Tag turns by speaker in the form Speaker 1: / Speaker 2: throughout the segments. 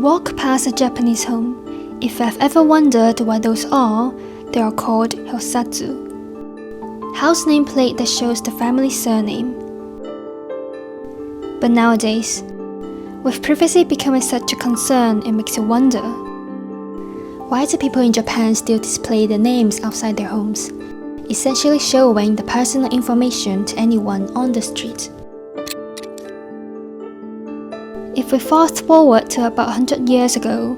Speaker 1: walk past a Japanese home, if you've ever wondered what those are, they are called Hyōsatsu. House nameplate that shows the family surname. But nowadays, with privacy becoming such a concern, it makes you wonder, why do people in Japan still display their names outside their homes, essentially showing the personal information to anyone on the street? If we fast forward to about 100 years ago,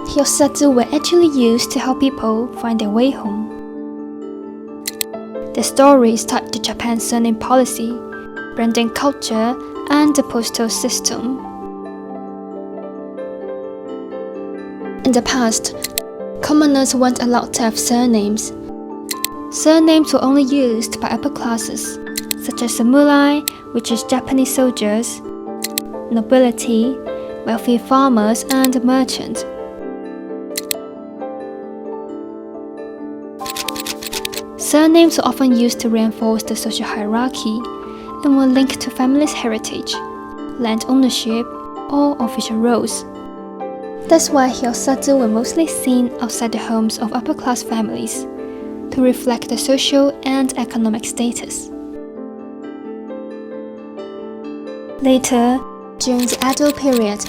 Speaker 1: Hyōsatsu were actually used to help people find their way home. The stories tied to Japan's surname policy, branding culture, and the postal system. In the past, commoners weren't allowed to have surnames. Surnames were only used by upper classes, such as samurai, which is Japanese soldiers, nobility, wealthy farmers, and merchants. Surnames were often used to reinforce the social hierarchy and were linked to family's heritage, land ownership, or official roles. That's why Hyōsatsu were mostly seen outside the homes of upper-class families, to reflect their social and economic status. Later, during the Edo period,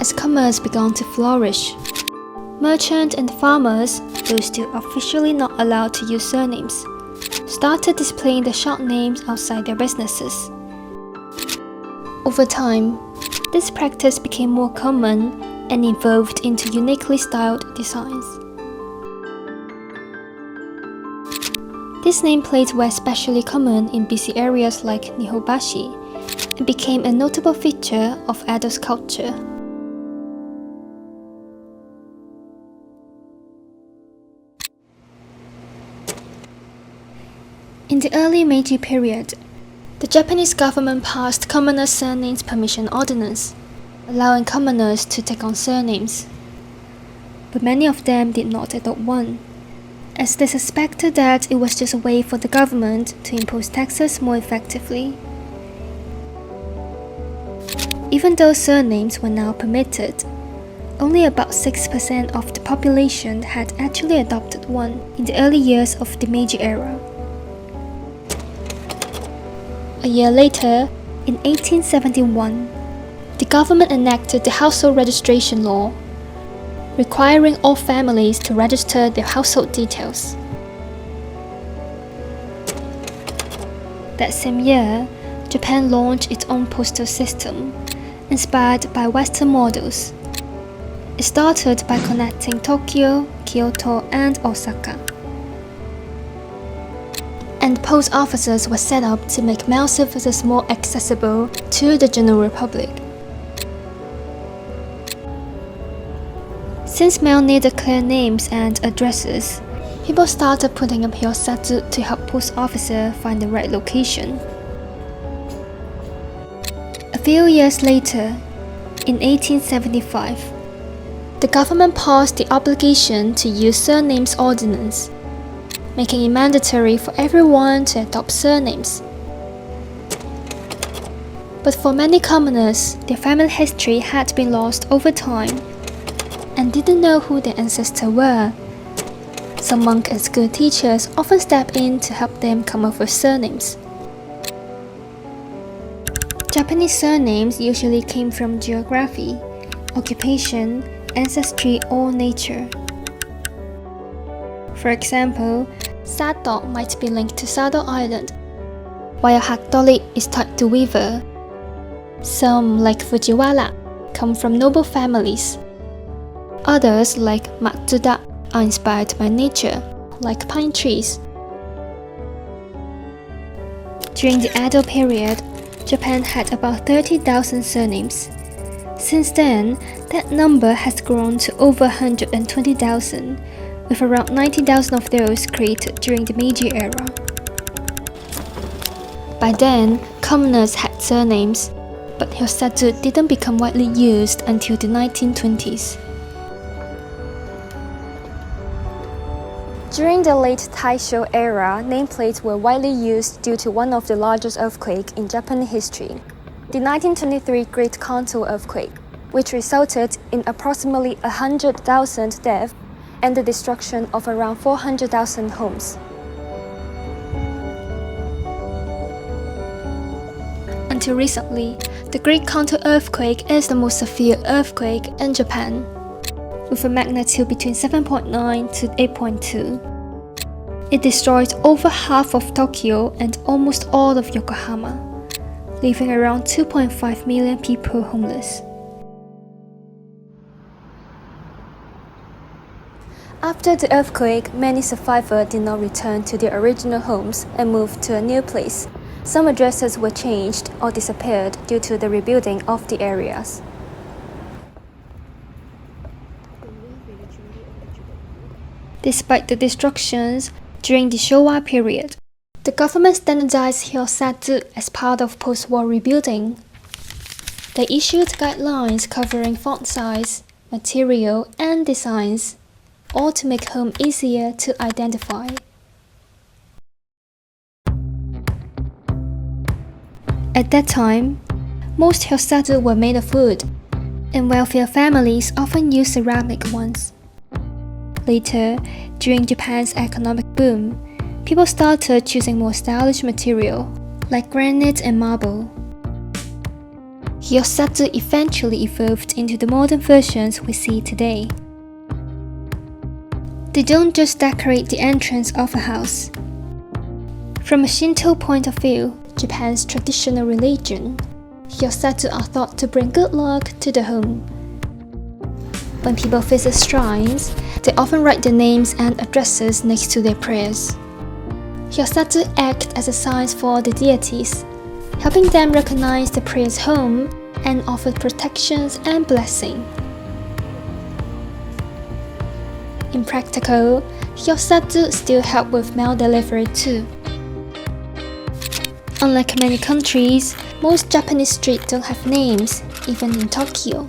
Speaker 1: as commerce began to flourish, merchants and farmers, though still officially not allowed to use surnames, started displaying their short names outside their businesses. Over time, this practice became more common and evolved into uniquely styled designs. These nameplates were especially common in busy areas like Nihonbashi and became a notable feature of Edo's culture. In the early Meiji period, the Japanese government passed Commoner Surnames Permission Ordinance, allowing commoners to take on surnames. But many of them did not adopt one, as they suspected that it was just a way for the government to impose taxes more effectively. Even though surnames were now permitted, only about 6% of the population had actually adopted one in the early years of the Meiji era. A year later, in 1871, the government enacted the Household Registration Law, requiring all families to register their household details. That same year, Japan launched its own postal system, inspired by Western models. It started by connecting Tokyo, Kyoto, and Osaka. And post offices were set up to make mail services more accessible to the general public. Since mail needed clear names and addresses, people started putting up Hyōsatsu to help post officers find the right location. A few years later, in 1875, the government passed the obligation to use surnames ordinance, making it mandatory for everyone to adopt surnames. But for many commoners, their family history had been lost over time and didn't know who their ancestors were. So monks and school teachers often step in to help them come up with surnames. Japanese surnames usually came from geography, occupation, ancestry, or nature. For example, Sato might be linked to Sado Island, while Hattori is tied to weaver. Some, like Fujiwara, come from noble families. Others, like Matsuda, are inspired by nature, like pine trees. During the Edo period, Japan had about 30,000 surnames. Since then, that number has grown to over 120,000, with around 90,000 of those created during the Meiji era. By then, commoners had surnames, but Hyōsatsu didn't become widely used until the 1920s. During the late Taisho era, nameplates were widely used due to one of the largest earthquakes in Japanese history, the 1923 Great Kanto earthquake, which resulted in approximately 100,000 deaths and the destruction of around 400,000 homes. Until recently, the Great Kanto earthquake is the most severe earthquake in Japan, with a magnitude between 7.9 to 8.2. It destroyed over half of Tokyo and almost all of Yokohama, leaving around 2.5 million people homeless. After the earthquake, many survivors did not return to their original homes and moved to a new place. Some addresses were changed or disappeared due to the rebuilding of the areas. Despite the destructions during the Showa period, the government standardized Hyōsatsu as part of post-war rebuilding. They issued guidelines covering font size, material, and designs, all to make home easier to identify. At that time, most Hyōsatsu were made of wood, and wealthier families often used ceramic ones. Later, during Japan's economic boom, people started choosing more stylish material, like granite and marble. Hyōsatsu eventually evolved into the modern versions we see today. They don't just decorate the entrance of a house. From a Shinto point of view, Japan's traditional religion, Hyōsatsu are thought to bring good luck to the home. When people visit shrines, they often write their names and addresses next to their prayers. Hyōsatsu act as a sign for the deities, helping them recognize the prayer's home and offer protections and blessing. In practical, Hyōsatsu still help with mail delivery too. Unlike many countries, most Japanese streets don't have names, even in Tokyo.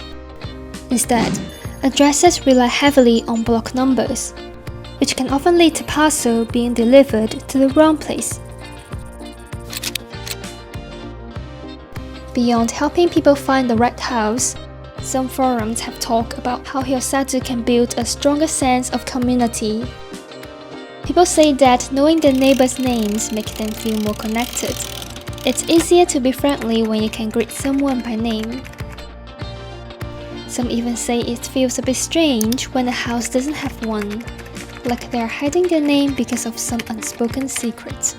Speaker 1: Instead, addresses rely heavily on block numbers, which can often lead to parcels being delivered to the wrong place. Beyond helping people find the right house, some forums have talked about how Hyōsatsu can build a stronger sense of community. People say that knowing their neighbors' names makes them feel more connected. It's easier to be friendly when you can greet someone by name. Some even say it feels a bit strange when a house doesn't have one, like they are hiding their name because of some unspoken secret.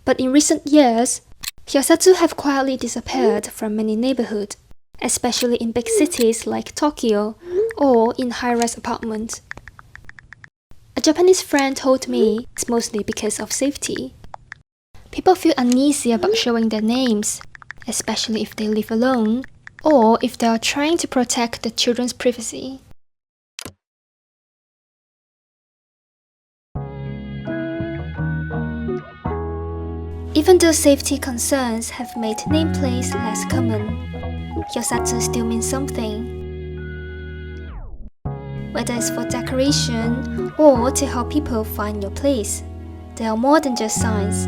Speaker 1: But in recent years, Hyōsatsu have quietly disappeared from many neighborhoods, especially in big cities like Tokyo or in high-rise apartments. A Japanese friend told me it's mostly because of safety. People feel uneasy about showing their names, especially if they live alone or if they are trying to protect the children's privacy. Even though safety concerns have made nameplates less common, Hyōsatsu still means something. Whether it's for decoration or to help people find your place, they are more than just signs.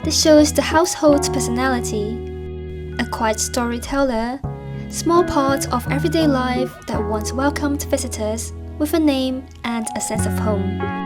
Speaker 1: This shows the household's personality, a quiet storyteller, small part of everyday life that once welcomed visitors with a name and a sense of home.